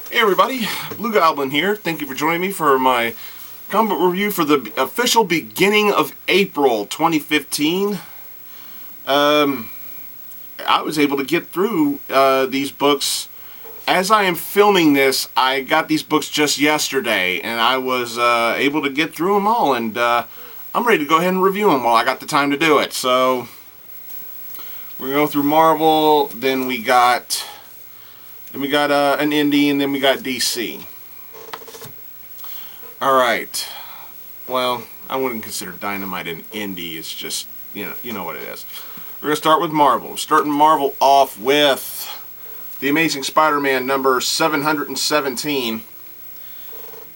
Hey everybody, Blugoblin here. Thank you for joining me for my comic book review for the official beginning of April 2015. I was able to get through these books. As I am filming this, I got these books just yesterday, and I was able to get through them all, and I'm ready to go ahead and review them while I got the time to do it. So, we're going to go through Marvel, then we got an indie, and then we got DC. Alright. Well, I wouldn't consider Dynamite an indie. It's just, you know what it is. We're going to start with Marvel. Starting Marvel off with The Amazing Spider-Man number 717.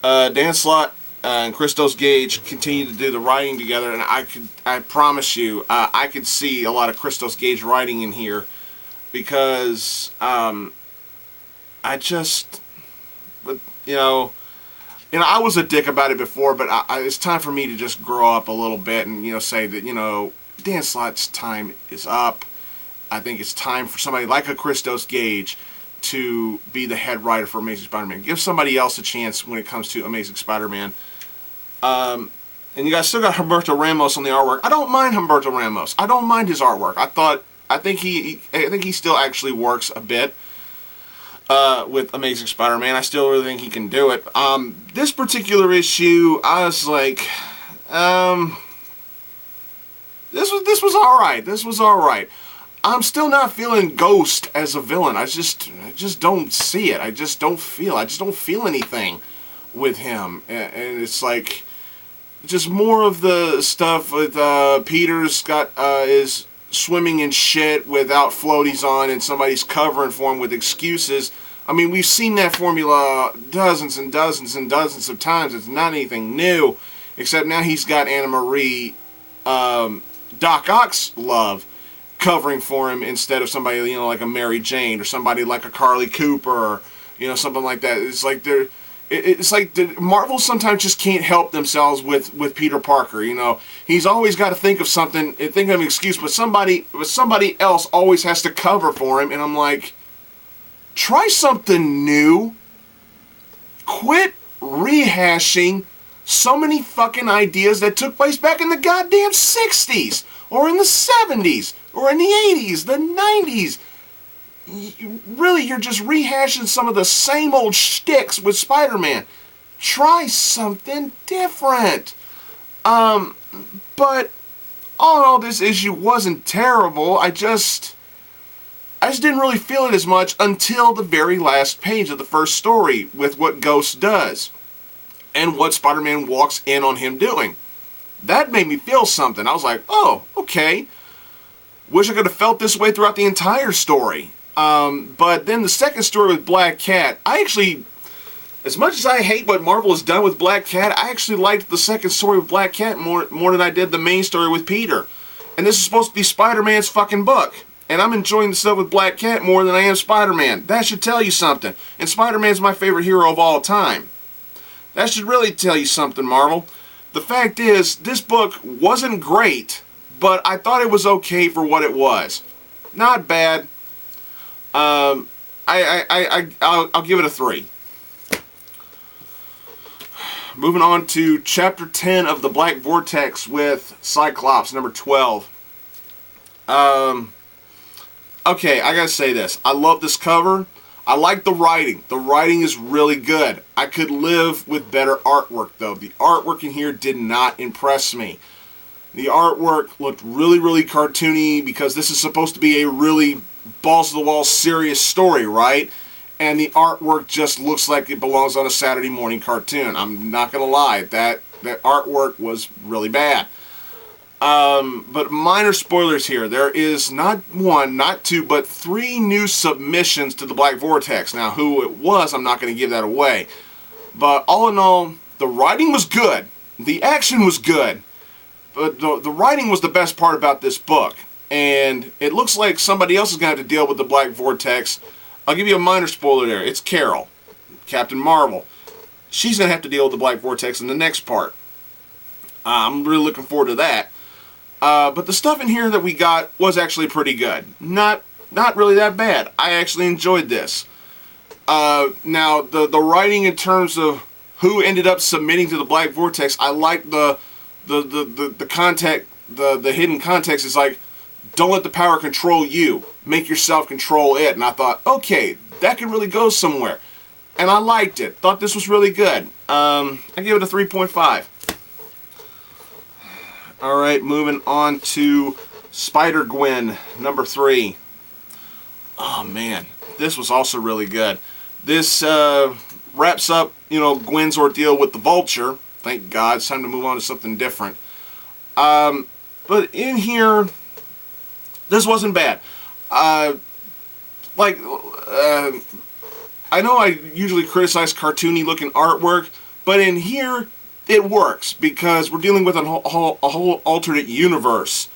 Dan Slott and Christos Gage continue to do the writing together, and I promise you, I could see a lot of Christos Gage writing in here, because I was a dick about it before, but it's time for me to just grow up a little bit and, say that, Dan Slott's time is up. I think it's time for somebody like a Christos Gage to be the head writer for Amazing Spider-Man. Give somebody else a chance when it comes to Amazing Spider-Man. And you guys still got Humberto Ramos on the artwork. I don't mind Humberto Ramos. I don't mind his artwork. I think he still actually works a bit with Amazing Spider-Man. I still really think he can do it. This particular issue, I was like, this was alright. This was alright. I'm still not feeling Ghost as a villain. I just don't see it. I just don't feel anything with him. And it's like, just more of the stuff with Peter's got is swimming in shit without floaties on, and somebody's covering for him with excuses. I mean, we've seen that formula dozens and dozens and dozens of times. It's not anything new, except now he's got Anna Marie, Doc Ock's love, covering for him instead of somebody, like a Mary Jane or somebody like a Carly Cooper, or, something like that. It's like Marvel sometimes just can't help themselves with Peter Parker. He's always got to think of something, think of an excuse, but somebody else always has to cover for him, and I'm like, try something new. Quit rehashing so many fucking ideas that took place back in the goddamn 60s, or in the 70s, or in the 80s, the 90s. Really, you're just rehashing some of the same old shticks with Spider-Man. Try something different. But all in all, this issue wasn't terrible. I just didn't really feel it as much until the very last page of the first story with what Ghost does and what Spider-Man walks in on him doing. That made me feel something. I was like, oh, okay. Wish I could have felt this way throughout the entire story. But then the second story with Black Cat, I actually, as much as I hate what Marvel has done with Black Cat, I actually liked the second story with Black Cat more than I did the main story with Peter. And this is supposed to be Spider-Man's fucking book. And I'm enjoying the stuff with Black Cat more than I am Spider-Man. That should tell you something. And Spider-Man's my favorite hero of all time. That should really tell you something, Marvel. The fact is, this book wasn't great, but I thought it was okay for what it was. Not bad. I'll give it a 3. Moving on to Chapter 10 of the Black Vortex with Cyclops, number 12. Okay, I gotta say this. I love this cover. I like the writing. The writing is really good. I could live with better artwork, though. The artwork in here did not impress me. The artwork looked really, really cartoony, because this is supposed to be a really balls-to-the-wall serious story, right? And the artwork just looks like it belongs on a Saturday morning cartoon. I'm not going to lie. That artwork was really bad. But minor spoilers here. There is not one, not two, but 3 new submissions to the Black Vortex. Now, who it was, I'm not going to give that away. But all in all, the writing was good. The action was good. But the writing was the best part about this book. And it looks like somebody else is going to have to deal with the Black Vortex. I'll give you a minor spoiler there. It's Carol, Captain Marvel. She's going to have to deal with the Black Vortex in the next part. I'm really looking forward to that. But the stuff in here that we got was actually pretty good. Not really that bad. I actually enjoyed this. Now, the writing in terms of who ended up submitting to the Black Vortex, I like the context, the hidden context is like, don't let the power control you. Make yourself control it. And I thought, okay, that could really go somewhere. And I liked it. Thought this was really good. I gave it a 3.5. Alright, moving on to Spider-Gwen, number 3. Oh man, this was also really good. This wraps up, Gwen's ordeal with the Vulture. Thank God, it's time to move on to something different. But in here, this wasn't bad. I know I usually criticize cartoony looking artwork, but in here, it works because we're dealing with a whole alternate universe.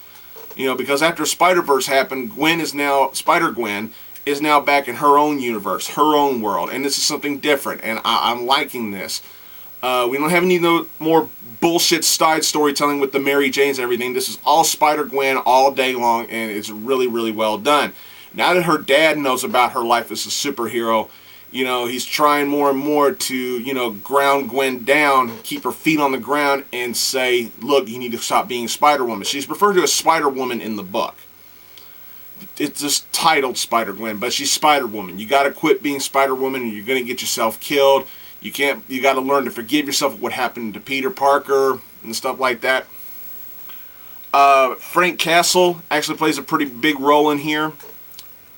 Because after Spider-Verse happened, Spider-Gwen is now back in her own universe, her own world, and this is something different, and I'm liking this. We don't have any more bullshit side storytelling with the Mary Janes and everything. This is all Spider-Gwen all day long, and it's really, really well done. Now that her dad knows about her life as a superhero, he's trying more and more to, ground Gwen down, keep her feet on the ground, and say, look, you need to stop being Spider-Woman. She's referred to as Spider-Woman in the book. It's just titled Spider-Gwen, but she's Spider-Woman. You gotta quit being Spider-Woman, or you're gonna get yourself killed. You gotta learn to forgive yourself for what happened to Peter Parker and stuff like that. Frank Castle actually plays a pretty big role in here.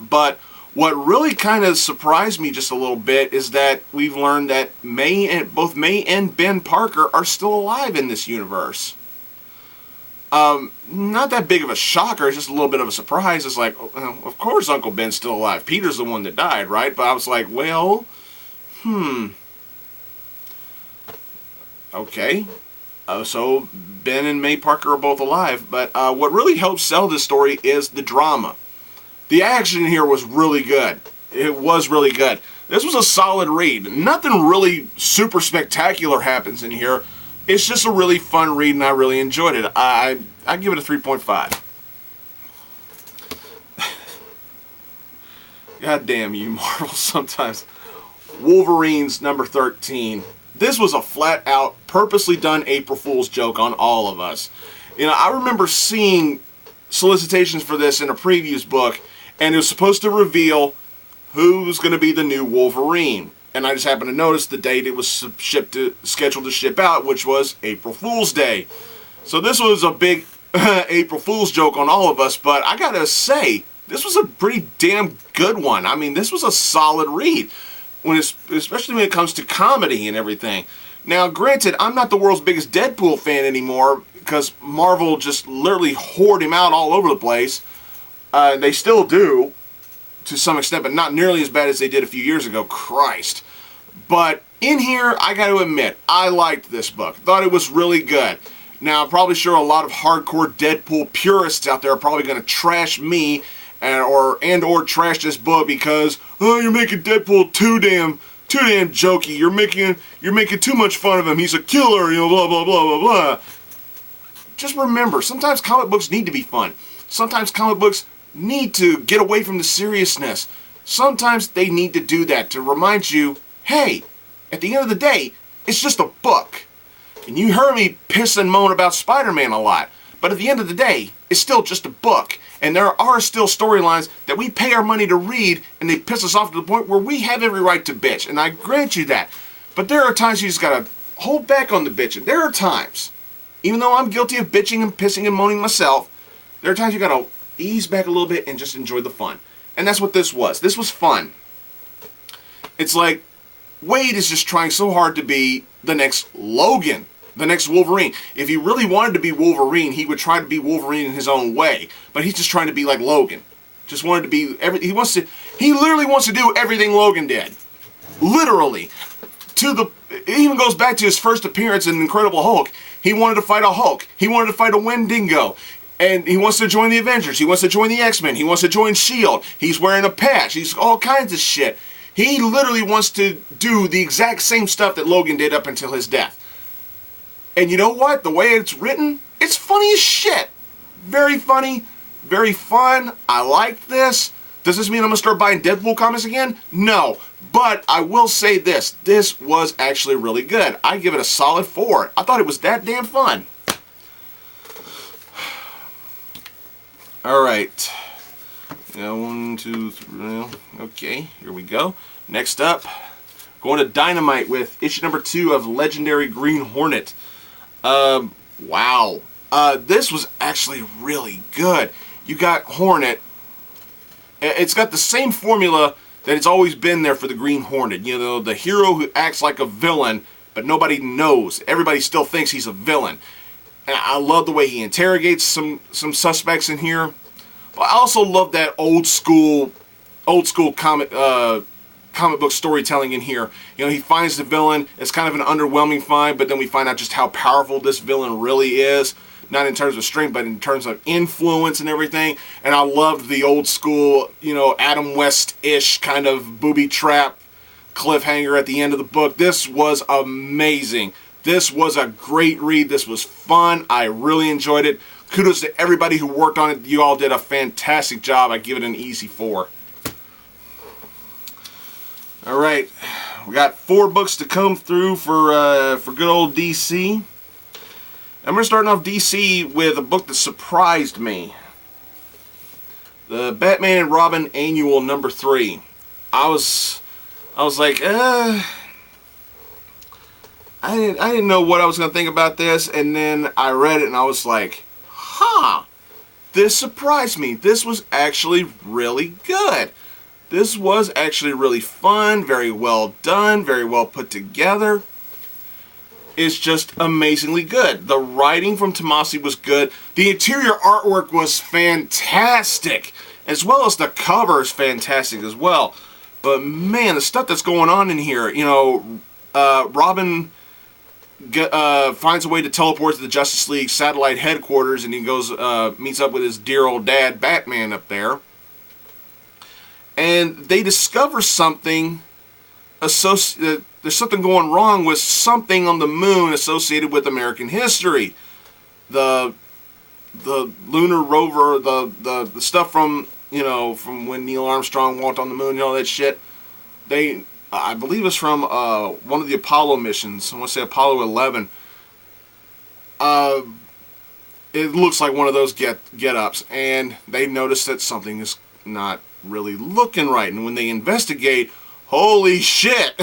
But what really kind of surprised me just a little bit is that we've learned that both May and Ben Parker are still alive in this universe. Not that big of a shocker, it's just a little bit of a surprise. It's like, of course Uncle Ben's still alive. Peter's the one that died, right? But I was like, well, okay. So Ben and May Parker are both alive. But what really helps sell this story is the drama. The action here was really good. It was really good. This was a solid read. Nothing really super spectacular happens in here. It's just a really fun read, and I really enjoyed it. I give it a 3.5. God damn you, Marvel, sometimes. Wolverines, number 13. This was a flat-out, purposely done April Fool's joke on all of us. I remember seeing solicitations for this in a previous book, and it was supposed to reveal who was going to be the new Wolverine. And I just happened to notice the date it was scheduled to ship out, which was April Fool's Day. So this was a big April Fool's joke on all of us, but I gotta say, this was a pretty damn good one. I mean, this was a solid read, especially when it comes to comedy and everything. Now, granted, I'm not the world's biggest Deadpool fan anymore, because Marvel just literally hoard him out all over the place. They still do, to some extent, but not nearly as bad as they did a few years ago. Christ. But in here, I got to admit, I liked this book. Thought it was really good. Now, I'm probably sure a lot of hardcore Deadpool purists out there are probably going to trash me or trash this book because, oh, you're making Deadpool too damn jokey. You're making too much fun of him. He's a killer, blah blah blah blah blah. Just remember, sometimes comic books need to be fun. Sometimes comic books need to get away from the seriousness. Sometimes they need to do that to remind you, hey, at the end of the day, it's just a book. And you heard me piss and moan about Spider-Man a lot, but at the end of the day, it's still just a book. And there are still storylines that we pay our money to read, and they piss us off to the point where we have every right to bitch, and I grant you that. But there are times you just gotta hold back on the bitching. There are times, even though I'm guilty of bitching and pissing and moaning myself, there are times you gotta ease back a little bit and just enjoy the fun. And that's what this was. This was fun. It's like Wade is just trying so hard to be the next Logan, the next Wolverine. If he really wanted to be Wolverine, he would try to be Wolverine in his own way. But he's just trying to be like Logan. Just wanted to be he literally wants to do everything Logan did. Literally. It even goes back to his first appearance in Incredible Hulk. He wanted to fight a Hulk. He wanted to fight a Wendigo. And he wants to join the Avengers. He wants to join the X-Men. He wants to join S.H.I.E.L.D. He's wearing a patch. He's all kinds of shit. He literally wants to do the exact same stuff that Logan did up until his death. And you know what? The way it's written, it's funny as shit. Very funny. Very fun. I like this. Does this mean I'm going to start buying Deadpool comics again? No. But I will say this. This was actually really good. I give it a solid 4. I thought it was that damn fun. Alright. Now, 1, 2, 3. Okay, here we go. Next up, going to Dynamite with issue number 2 of Legendary Green Hornet. Wow. This was actually really good. You got Hornet. It's got the same formula that it's always been there for the Green Hornet. You know, the hero who acts like a villain, but nobody knows. Everybody still thinks he's a villain. And I love the way he interrogates some suspects in here. But I also love that old school comic book storytelling in here. You know, he finds the villain. It's kind of an underwhelming find, but then we find out just how powerful this villain really is. Not in terms of strength, but in terms of influence and everything. And I loved the old school, you know, Adam West-ish kind of booby trap cliffhanger at the end of the book. This was amazing. This was a great read. This was fun. I really enjoyed it. Kudos to everybody who worked on it. You all did a fantastic job. I give it an easy 4. Alright, we got 4 books to come through for good old DC. I'm going to start off DC with a book that surprised me. The Batman and Robin Annual number 3. I was like, I didn't know what I was going to think about this, and then I read it and I was like, huh, this surprised me. This was actually really good. This was actually really fun, very well done, very well put together. It's just amazingly good. The writing from Tomasi was good. The interior artwork was fantastic, as well as the cover is fantastic as well. But man, the stuff that's going on in here, you know, Robin finds a way to teleport to the Justice League satellite headquarters, and he goes, meets up with his dear old dad, Batman, up there. And they discover something there's something going wrong with something on the moon associated with American history. The lunar rover, the stuff from, you know, from when Neil Armstrong walked on the moon and all that shit. I believe it's from one of the Apollo missions. I want to say Apollo 11. It looks like one of those get-ups, and they notice that something is not really looking right. And when they investigate, holy shit!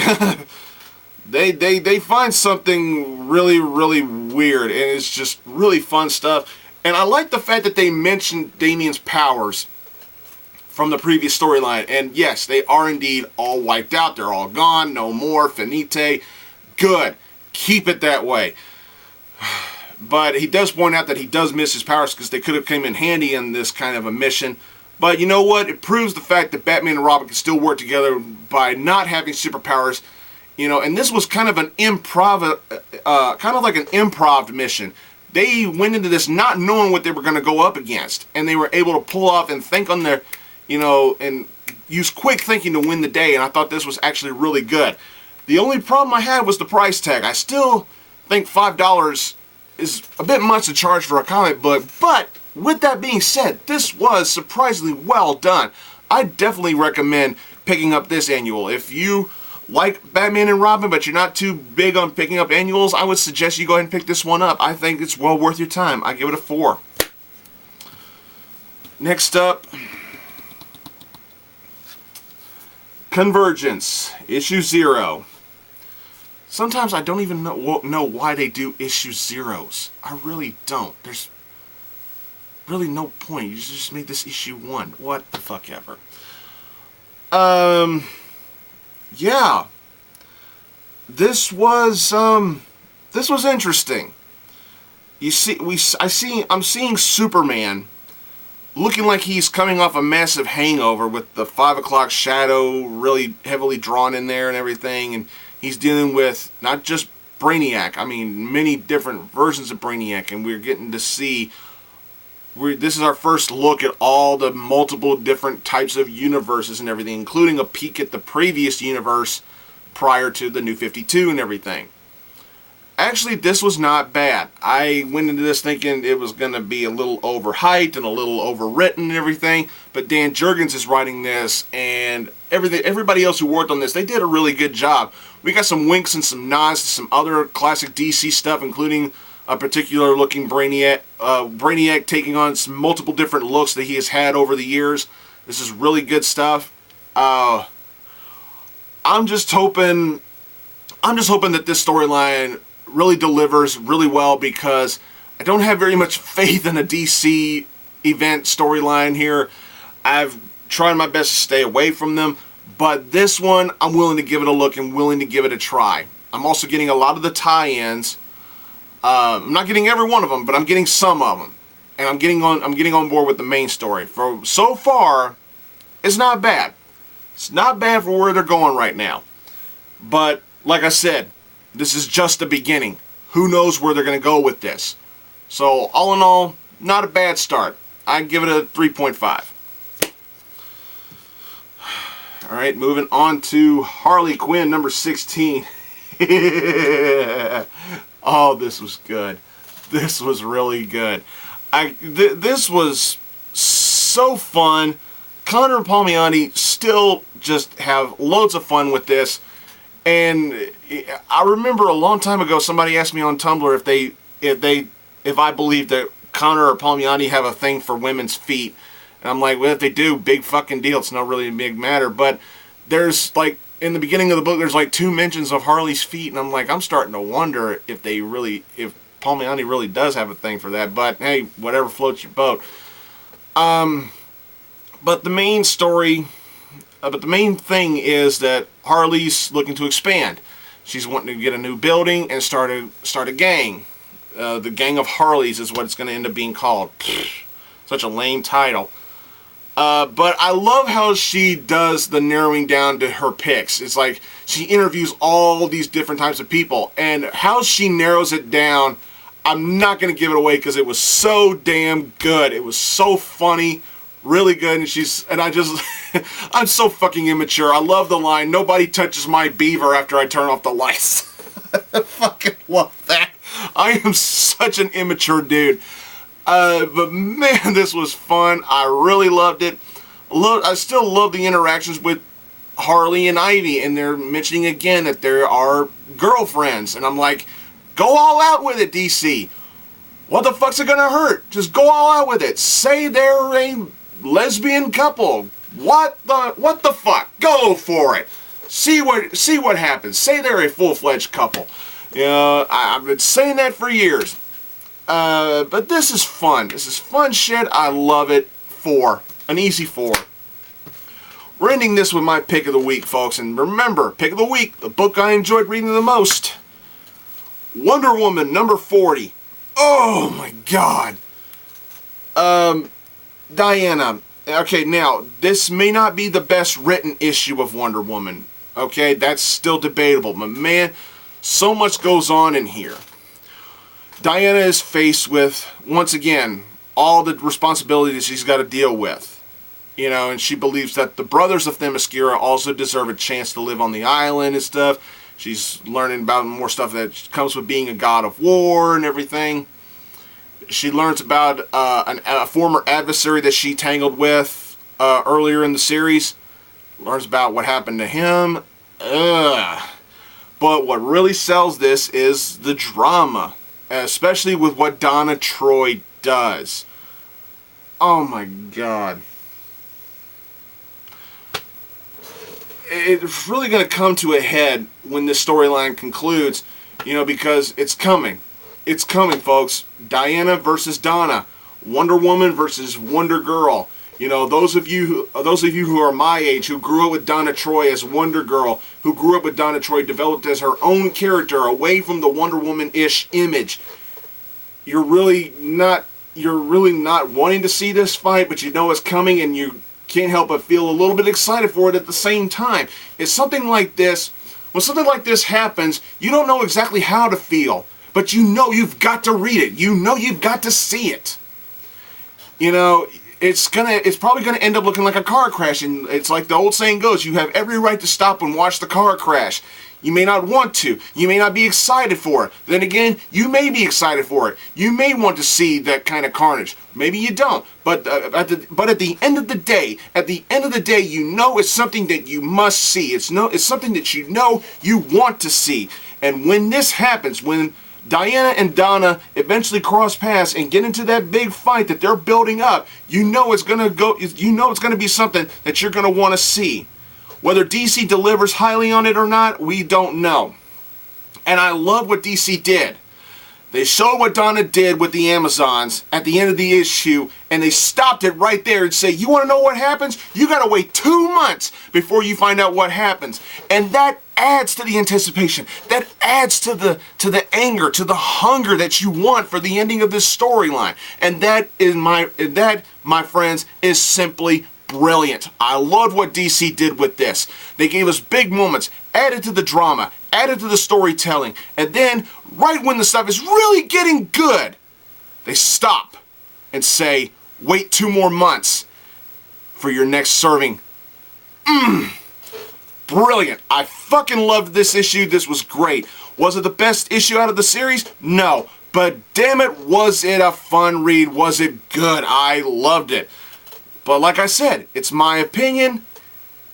They find something really, really weird, and it's just really fun stuff. And I like the fact that they mentioned Damian's powers from the previous storyline. And yes, they are indeed all wiped out. They're all gone. No more. Finite. Good. Keep it that way. But he does point out that he does miss his powers because they could have come in handy in this kind of a mission. But you know what? It proves the fact that Batman and Robin can still work together by not having superpowers. You know, and this was kind of an improv, kind of like an improv mission. They went into this not knowing what they were going to go up against, and they were able to pull off and think on their, you know, and use quick thinking to win the day. And I thought this was actually really good. The only problem I had was the price tag. I still think $5 is a bit much to charge for a comic book, but with that being said, this was surprisingly well done. I definitely recommend picking up this annual. If you like Batman and Robin, but you're not too big on picking up annuals, I would suggest you go ahead and pick this one up. I think it's well worth your time. I give it a 4. Next up, Convergence, issue 0. Sometimes I don't even know why they do issue 0s. I really don't. There's really no point. You just made this issue 1. What the fuck ever. Yeah. This was interesting. You see, I'm seeing Superman looking like he's coming off a massive hangover with the 5 o'clock shadow really heavily drawn in there and everything, and he's dealing with not just Brainiac, I mean many different versions of Brainiac, and we're getting to see, this is our first look at all the multiple different types of universes and everything, including a peek at the previous universe prior to the New 52 and everything. Actually, this was not bad. I went into this thinking it was going to be a little overhyped and a little overwritten and everything, but Dan Jurgens is writing this, and everybody else who worked on this, they did a really good job. We got some winks and some nods to some other classic DC stuff, including a particular looking Brainiac. Brainiac taking on some multiple different looks that he has had over the years. This is really good stuff. I'm just hoping that this storyline really delivers really well, because I don't have very much faith in a DC event storyline here. I've tried my best to stay away from them, but this one I'm willing to give it a look and willing to give it a try. I'm also getting a lot of the tie-ins. I'm not getting every one of them, but I'm getting some of them, and I'm getting on board with the main story. For so far, it's not bad. It's not bad for where they're going right now. But like I said, this is just the beginning. Who knows where they're going to go with this? So, all in all, not a bad start. I'd give it a 3.5. Alright, moving on to Harley Quinn, number 16. Oh, this was good. This was really good. This was so fun. Connor and Palmiotti still just have loads of fun with this. And I remember a long time ago somebody asked me on Tumblr if I believe that Connor or Palmiotti have a thing for women's feet. And I'm like, well, if they do, big fucking deal. It's not really a big matter. But there's like, in the beginning of the book, there's like 2 mentions of Harley's feet. And I'm like, I'm starting to wonder if Palmiotti really does have a thing for that. But hey, whatever floats your boat. But the main story... but the main thing is that Harley's looking to expand. She's wanting to get a new building and start a gang. The Gang of Harleys is what it's going to end up being called. Such a lame title. But I love how she does the narrowing down to her picks. It's like she interviews all these different types of people. And how she narrows it down, I'm not going to give it away because it was so damn good. It was so funny. Really good, and I'm so fucking immature. I love the line, "Nobody touches my beaver after I turn off the lights." I fucking love that. I am such an immature dude. But man, this was fun. I really loved it. I still love the interactions with Harley and Ivy, and they're mentioning again that there are girlfriends, and I'm like, go all out with it, DC. What the fuck's it gonna hurt? Just go all out with it. Say they're a lesbian couple. What the fuck? Go for it. See what happens. Say they're a full-fledged couple. You know, I've been saying that for years. But this is fun. This is fun shit. I love it. 4. An easy 4. We're ending this with my pick of the week, folks. And remember, pick of the week, the book I enjoyed reading the most. Wonder Woman, number 40. Oh my god. Diana. Okay, now, this may not be the best written issue of Wonder Woman. Okay, that's still debatable. But man, so much goes on in here. Diana is faced with, once again, all the responsibilities she's got to deal with. You know, and she believes that the brothers of Themyscira also deserve a chance to live on the island and stuff. She's learning about more stuff that comes with being a god of war and everything. She learns about a former adversary that she tangled with earlier in the series. Learns about what happened to him. Ugh. But what really sells this is the drama. Especially with what Donna Troy does. Oh my god. It's really going to come to a head when this storyline concludes. You know, because it's coming. It's coming, folks. Diana versus Donna. Wonder Woman versus Wonder Girl. You know, those of you who are my age, who grew up with Donna Troy as Wonder Girl, who grew up with Donna Troy developed as her own character away from the Wonder Woman-ish image. You're really not wanting to see this fight, but you know it's coming, and you can't help but feel a little bit excited for it at the same time. It's something like this. When something like this happens, you don't know exactly how to feel. But you know you've got to read it. You know you've got to see it. You know, it's probably gonna end up looking like a car crash, and it's like the old saying goes, you have every right to stop and watch the car crash. You may not want to. You may not be excited for it. Then again, you may be excited for it. You may want to see that kind of carnage. Maybe you don't. But at the end of the day, you know it's something that you must see. It's something that you know you want to see. And when this happens, when Diana and Donna eventually cross paths and get into that big fight that they're building up, you know it's gonna be something that you're gonna want to see. Whether DC delivers highly on it or not, we don't know. And I love what DC did. They showed what Donna did with the Amazons at the end of the issue, and they stopped it right there and say, you want to know what happens? You got to wait 2 months before you find out what happens. And that adds to the anticipation. That adds to the anger, to the hunger that you want for the ending of this storyline. And that, my friends, is simply brilliant. I love what DC did with this. They gave us big moments, added to the drama, added to the storytelling, and then, right when the stuff is really getting good, they stop and say, wait 2 more months for your next serving. Brilliant. I fucking loved this issue. This was great. Was it the best issue out of the series? No. But damn it, was it a fun read? Was it good? I loved it. But like I said, it's my opinion.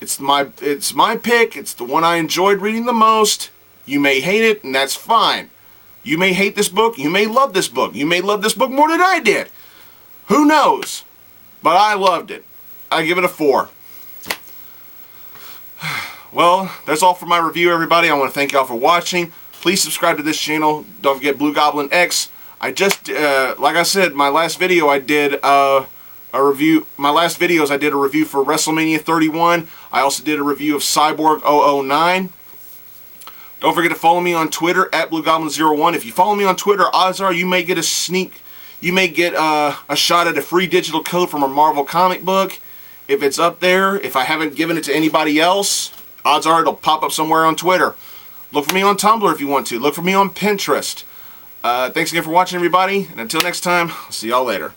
It's my pick. It's the one I enjoyed reading the most. You may hate it, and that's fine. You may hate this book. You may love this book. You may love this book more than I did. Who knows? But I loved it. I give it a 4. Well, that's all for my review, everybody. I want to thank y'all for watching. Please subscribe to this channel. Don't forget Blugoblin X. I just, like I said, my last video I did a review. My last videos I did a review for WrestleMania 31. I also did a review of Cyborg 009. Don't forget to follow me on Twitter at Blugoblin01. If you follow me on Twitter, odds are you may get a shot at a free digital code from a Marvel comic book. If it's up there, if I haven't given it to anybody else, odds are it'll pop up somewhere on Twitter. Look for me on Tumblr if you want to. Look for me on Pinterest. Thanks again for watching, everybody. And until next time, I'll see y'all later.